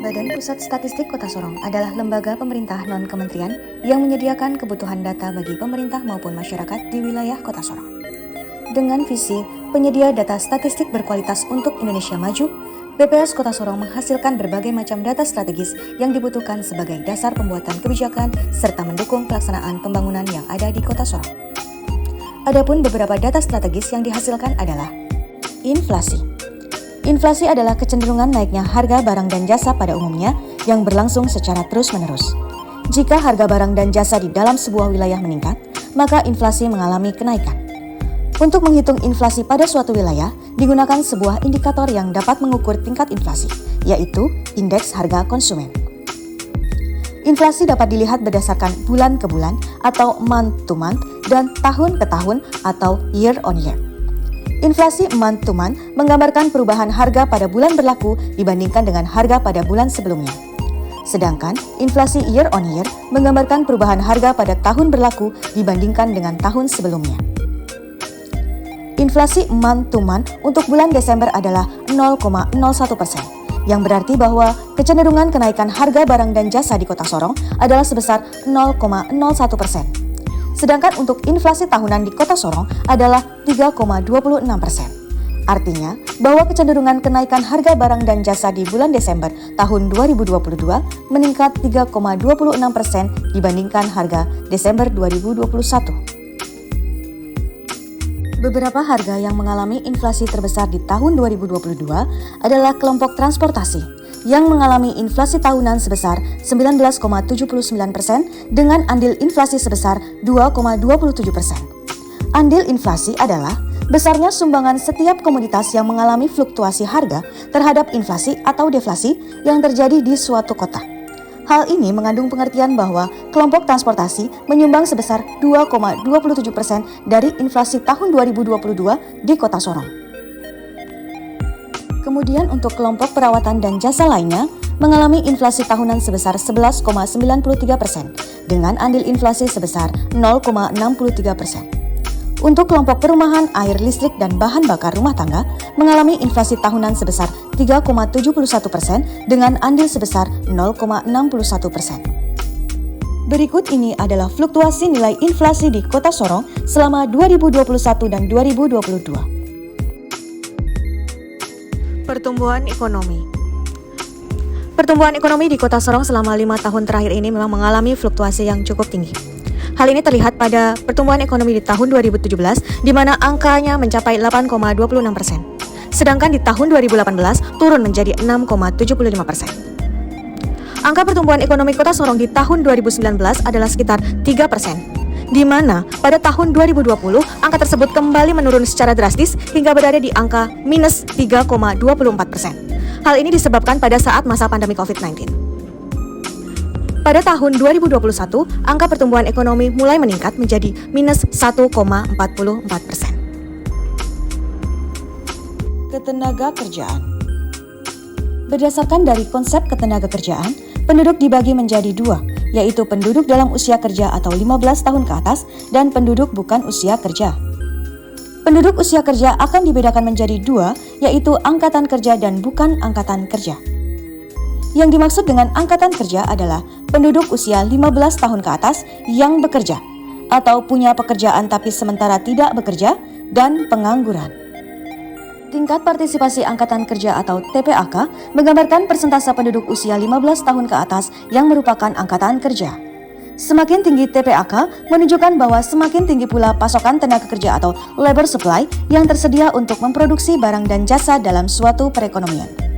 Badan Pusat Statistik Kota Sorong adalah lembaga pemerintah non-kementerian yang menyediakan kebutuhan data bagi pemerintah maupun masyarakat di wilayah Kota Sorong. Dengan visi penyedia data statistik berkualitas untuk Indonesia maju, BPS Kota Sorong menghasilkan berbagai macam data strategis yang dibutuhkan sebagai dasar pembuatan kebijakan serta mendukung pelaksanaan pembangunan yang ada di Kota Sorong. Adapun beberapa data strategis yang dihasilkan adalah inflasi. Inflasi adalah kecenderungan naiknya harga barang dan jasa pada umumnya yang berlangsung secara terus-menerus. Jika harga barang dan jasa di dalam sebuah wilayah meningkat, maka inflasi mengalami kenaikan. Untuk menghitung inflasi pada suatu wilayah, digunakan sebuah indikator yang dapat mengukur tingkat inflasi, yaitu indeks harga konsumen. Inflasi dapat dilihat berdasarkan bulan ke bulan atau month to month dan tahun ke tahun atau year on year. Inflasi month to month menggambarkan perubahan harga pada bulan berlaku dibandingkan dengan harga pada bulan sebelumnya. Sedangkan inflasi year on year menggambarkan perubahan harga pada tahun berlaku dibandingkan dengan tahun sebelumnya. Inflasi month to month untuk bulan Desember adalah 0,01%, yang berarti bahwa kecenderungan kenaikan harga barang dan jasa di Kota Sorong adalah sebesar 0,01%. Sedangkan untuk inflasi tahunan di Kota Sorong adalah 3,26%. Artinya bahwa kecenderungan kenaikan harga barang dan jasa di bulan Desember tahun 2022 meningkat 3,26% dibandingkan harga Desember 2021. Beberapa harga yang mengalami inflasi terbesar di tahun 2022 adalah kelompok transportasi yang mengalami inflasi tahunan sebesar 19,79% dengan andil inflasi sebesar 2,27%. Andil inflasi adalah besarnya sumbangan setiap komoditas yang mengalami fluktuasi harga terhadap inflasi atau deflasi yang terjadi di suatu kota. Hal ini mengandung pengertian bahwa kelompok transportasi menyumbang sebesar 2,27% dari inflasi tahun 2022 di Kota Sorong. Kemudian untuk kelompok perawatan dan jasa lainnya mengalami inflasi tahunan sebesar 11,93% dengan andil inflasi sebesar 0,63%. Untuk kelompok perumahan, air, listrik, dan bahan bakar rumah tangga mengalami inflasi tahunan sebesar 3,71% dengan andil sebesar 0,61%. Berikut ini adalah fluktuasi nilai inflasi di Kota Sorong selama 2021 dan 2022. Pertumbuhan ekonomi. Pertumbuhan ekonomi di Kota Sorong selama 5 tahun terakhir ini memang mengalami fluktuasi yang cukup tinggi. Hal ini terlihat pada pertumbuhan ekonomi di tahun 2017, di mana angkanya mencapai 8,26%. Sedangkan di tahun 2018 turun menjadi 6,75%. Angka pertumbuhan ekonomi Kota Sorong di tahun 2019 adalah sekitar 3%. Di mana pada tahun 2020 angka tersebut kembali menurun secara drastis hingga berada di angka minus 3,24%. Hal ini disebabkan pada saat masa pandemi COVID-19. Pada tahun 2021, angka pertumbuhan ekonomi mulai meningkat menjadi minus 1,44%. Ketenaga kerjaan. Berdasarkan dari konsep ketenaga kerjaan, penduduk dibagi menjadi dua, yaitu penduduk dalam usia kerja atau 15 tahun ke atas dan penduduk bukan usia kerja. Penduduk usia kerja akan dibedakan menjadi dua, yaitu angkatan kerja dan bukan angkatan kerja. Yang dimaksud dengan angkatan kerja adalah penduduk usia 15 tahun ke atas yang bekerja atau punya pekerjaan tapi sementara tidak bekerja dan pengangguran. Tingkat partisipasi angkatan kerja atau TPAK menggambarkan persentase penduduk usia 15 tahun ke atas yang merupakan angkatan kerja. Semakin tinggi TPAK menunjukkan bahwa semakin tinggi pula pasokan tenaga kerja atau labor supply yang tersedia untuk memproduksi barang dan jasa dalam suatu perekonomian.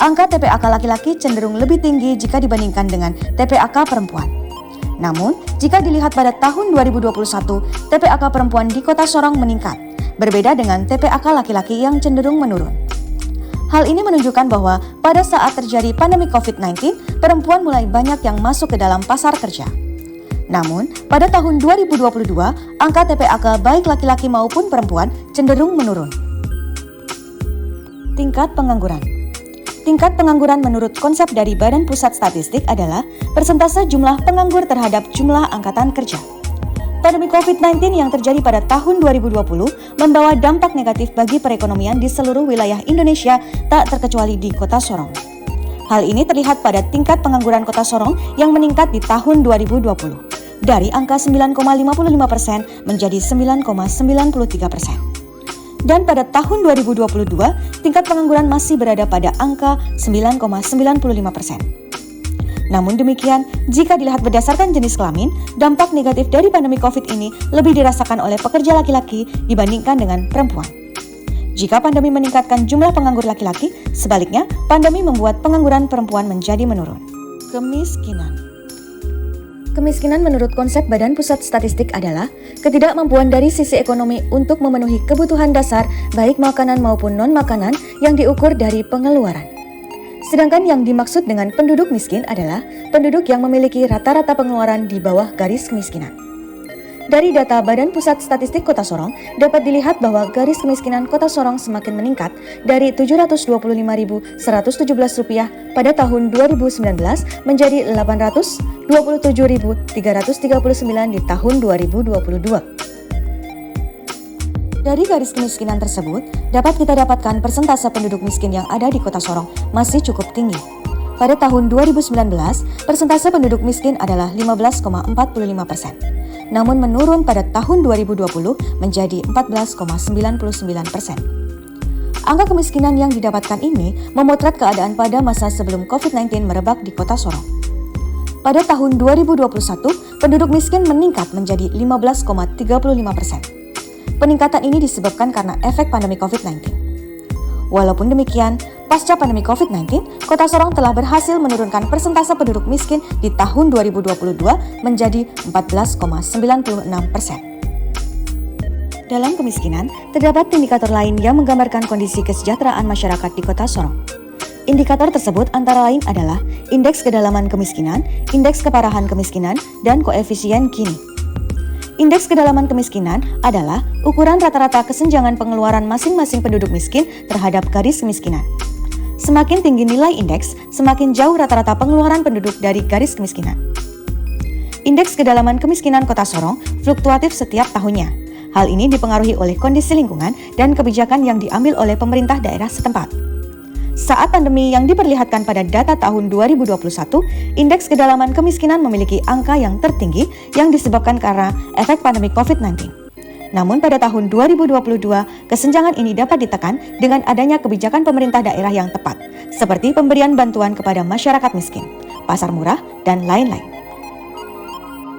Angka TPAK laki-laki cenderung lebih tinggi jika dibandingkan dengan TPAK perempuan. Namun, jika dilihat pada tahun 2021, TPAK perempuan di Kota Sorong meningkat, berbeda dengan TPAK laki-laki yang cenderung menurun. Hal ini menunjukkan bahwa pada saat terjadi pandemi COVID-19, perempuan mulai banyak yang masuk ke dalam pasar kerja. Namun, pada tahun 2022, angka TPAK baik laki-laki maupun perempuan cenderung menurun. Tingkat pengangguran. Tingkat pengangguran menurut konsep dari Badan Pusat Statistik adalah persentase jumlah penganggur terhadap jumlah angkatan kerja. Pandemi COVID-19 yang terjadi pada tahun 2020 membawa dampak negatif bagi perekonomian di seluruh wilayah Indonesia, tak terkecuali di Kota Sorong. Hal ini terlihat pada tingkat pengangguran Kota Sorong yang meningkat di tahun 2020 dari angka 9,55% menjadi 9,93%. Dan pada tahun 2022, tingkat pengangguran masih berada pada angka 9,95%. Namun demikian, jika dilihat berdasarkan jenis kelamin, dampak negatif dari pandemi COVID ini lebih dirasakan oleh pekerja laki-laki dibandingkan dengan perempuan. Jika pandemi meningkatkan jumlah penganggur laki-laki, sebaliknya pandemi membuat pengangguran perempuan menjadi menurun. Kemiskinan menurut konsep Badan Pusat Statistik adalah ketidakmampuan dari sisi ekonomi untuk memenuhi kebutuhan dasar baik makanan maupun non-makanan yang diukur dari pengeluaran. Sedangkan yang dimaksud dengan penduduk miskin adalah penduduk yang memiliki rata-rata pengeluaran di bawah garis kemiskinan. Dari data Badan Pusat Statistik Kota Sorong, dapat dilihat bahwa garis kemiskinan Kota Sorong semakin meningkat dari Rp725.117 pada tahun 2019 menjadi Rp827.339 di tahun 2022. Dari garis kemiskinan tersebut, dapat kita dapatkan persentase penduduk miskin yang ada di Kota Sorong masih cukup tinggi. Pada tahun 2019, persentase penduduk miskin adalah 15,45%. Namun menurun pada tahun 2020 menjadi 14,99%. Angka kemiskinan yang didapatkan ini memotret keadaan pada masa sebelum COVID-19 merebak di Kota Sorong. Pada tahun 2021, penduduk miskin meningkat menjadi 15,35%. Peningkatan ini disebabkan karena efek pandemi COVID-19. Walaupun demikian, pasca pandemi COVID-19, Kota Sorong telah berhasil menurunkan persentase penduduk miskin di tahun 2022 menjadi 14,96%. Dalam kemiskinan, terdapat indikator lain yang menggambarkan kondisi kesejahteraan masyarakat di Kota Sorong. Indikator tersebut antara lain adalah indeks kedalaman kemiskinan, indeks keparahan kemiskinan, dan koefisien Gini. Indeks kedalaman kemiskinan adalah ukuran rata-rata kesenjangan pengeluaran masing-masing penduduk miskin terhadap garis kemiskinan. Semakin tinggi nilai indeks, semakin jauh rata-rata pengeluaran penduduk dari garis kemiskinan. Indeks kedalaman kemiskinan Kota Sorong fluktuatif setiap tahunnya. Hal ini dipengaruhi oleh kondisi lingkungan dan kebijakan yang diambil oleh pemerintah daerah setempat. Saat pandemi yang diperlihatkan pada data tahun 2021, indeks kedalaman kemiskinan memiliki angka yang tertinggi yang disebabkan karena efek pandemi COVID-19. Namun pada tahun 2022, kesenjangan ini dapat ditekan dengan adanya kebijakan pemerintah daerah yang tepat, seperti pemberian bantuan kepada masyarakat miskin, pasar murah, dan lain-lain.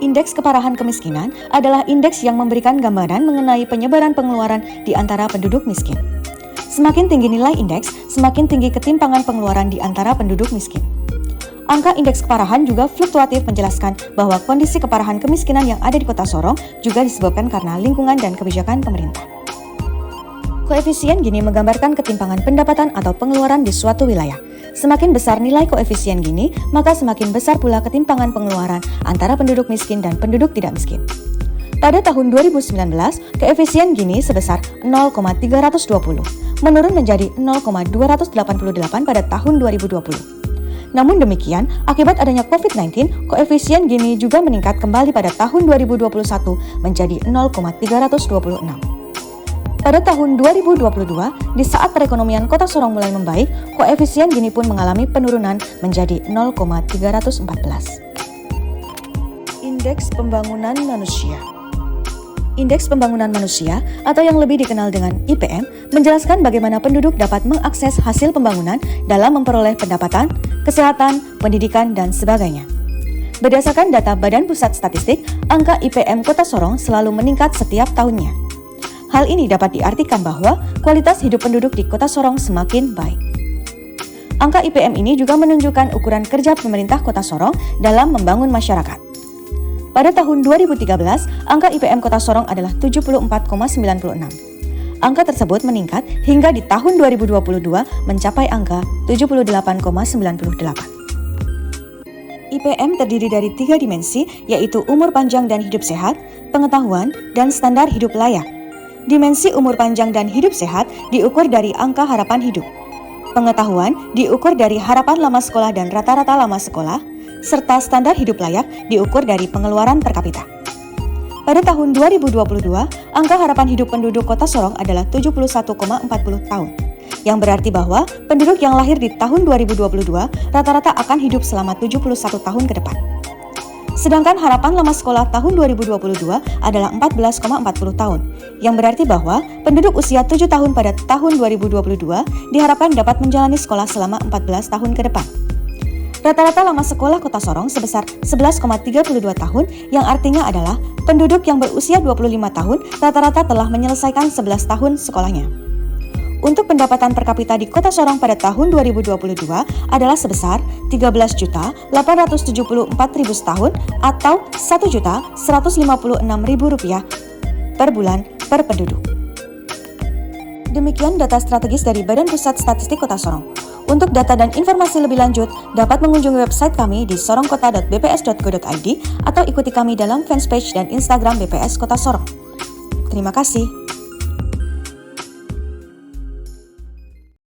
Indeks keparahan kemiskinan adalah indeks yang memberikan gambaran mengenai penyebaran pengeluaran di antara penduduk miskin. Semakin tinggi nilai indeks, semakin tinggi ketimpangan pengeluaran di antara penduduk miskin. Angka indeks keparahan juga fluktuatif menjelaskan bahwa kondisi keparahan kemiskinan yang ada di Kota Sorong juga disebabkan karena lingkungan dan kebijakan pemerintah. Koefisien Gini menggambarkan ketimpangan pendapatan atau pengeluaran di suatu wilayah. Semakin besar nilai koefisien Gini, maka semakin besar pula ketimpangan pengeluaran antara penduduk miskin dan penduduk tidak miskin. Pada tahun 2019, koefisien Gini sebesar 0,320, menurun menjadi 0,288 pada tahun 2020. Namun demikian, akibat adanya COVID-19, koefisien Gini juga meningkat kembali pada tahun 2021 menjadi 0,326. Pada tahun 2022, di saat perekonomian Kota Sorong mulai membaik, koefisien Gini pun mengalami penurunan menjadi 0,314. Indeks Pembangunan Manusia. Indeks Pembangunan Manusia atau yang lebih dikenal dengan IPM menjelaskan bagaimana penduduk dapat mengakses hasil pembangunan dalam memperoleh pendapatan, kesehatan, pendidikan, dan sebagainya. Berdasarkan data Badan Pusat Statistik, angka IPM Kota Sorong selalu meningkat setiap tahunnya. Hal ini dapat diartikan bahwa kualitas hidup penduduk di Kota Sorong semakin baik. Angka IPM ini juga menunjukkan ukuran kerja pemerintah Kota Sorong dalam membangun masyarakat. Pada tahun 2013, angka IPM Kota Sorong adalah 74,96. Angka tersebut meningkat hingga di tahun 2022 mencapai angka 78,98. IPM terdiri dari 3 dimensi, yaitu umur panjang dan hidup sehat, pengetahuan, dan standar hidup layak. Dimensi umur panjang dan hidup sehat diukur dari angka harapan hidup. Pengetahuan diukur dari harapan lama sekolah dan rata-rata lama sekolah, serta standar hidup layak diukur dari pengeluaran per kapita. Pada tahun 2022, angka harapan hidup penduduk Kota Sorong adalah 71,40 tahun. yang berarti bahwa penduduk yang lahir di tahun 2022 rata-rata akan hidup selama 71 tahun ke depan. Sedangkan harapan lama sekolah tahun 2022 adalah 14,40 tahun, yang berarti bahwa penduduk usia 7 tahun pada tahun 2022 diharapkan dapat menjalani sekolah selama 14 tahun ke depan. Rata-rata lama sekolah Kota Sorong sebesar 11,32 tahun, yang artinya adalah penduduk yang berusia 25 tahun rata-rata telah menyelesaikan 11 tahun sekolahnya. Untuk pendapatan per kapita di Kota Sorong pada tahun 2022 adalah sebesar Rp13.874.000 setahun atau Rp1.156.000 per bulan per penduduk. Demikian data strategis dari Badan Pusat Statistik Kota Sorong. Untuk data dan informasi lebih lanjut, dapat mengunjungi website kami di sorongkota.bps.go.id atau ikuti kami dalam fanpage dan Instagram BPS Kota Sorong. Terima kasih.